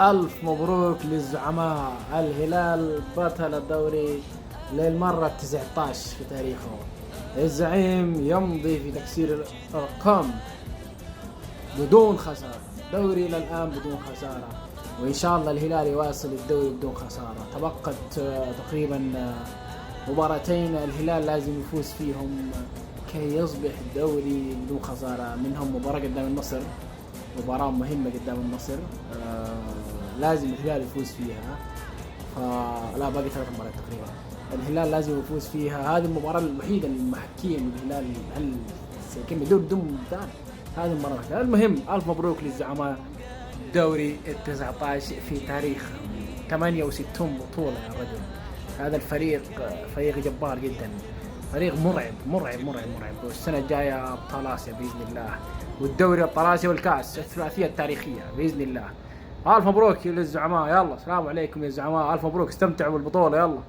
ألف مبروك للزعماء. الهلال بطل الدوري للمرة 19 في تاريخه. الزعيم يمضي في تكسير الأرقام بدون خسارة، دوري إلى الآن بدون خسارة، وإن شاء الله الهلال يواصل الدوري بدون خسارة. تبقت تقريبا مباراتين الهلال لازم يفوز فيهم كي يصبح الدوري بدون خسارة. منهم مباراة قدام النصر، مباراة مهمة قدام النصر، لازم الهلال يفوز فيها. لا، باقي 3 مباريات تقريبا الهلال لازم يفوز فيها. هذه المباراة الوحيدة المحكية من الهلال هل سيكمل دور بدون ممتاز هذه المباراة. المهم ألف مبروك للزعماء، الدوري 19 في تاريخ 68 بطولة يا رجل. هذا الفريق فريق جبار جدا، فريق مرعب مرعب مرعب مرعب. والسنة الجاية أبطال آسيا بإذن الله، والدوري أبطال آسيا والكأس، الثلاثية التاريخية بإذن الله. ألف مبروك للزعماء. يلا السلام عليكم يا زعماء، ألف مبروك، استمتعوا بالبطولة. يلا.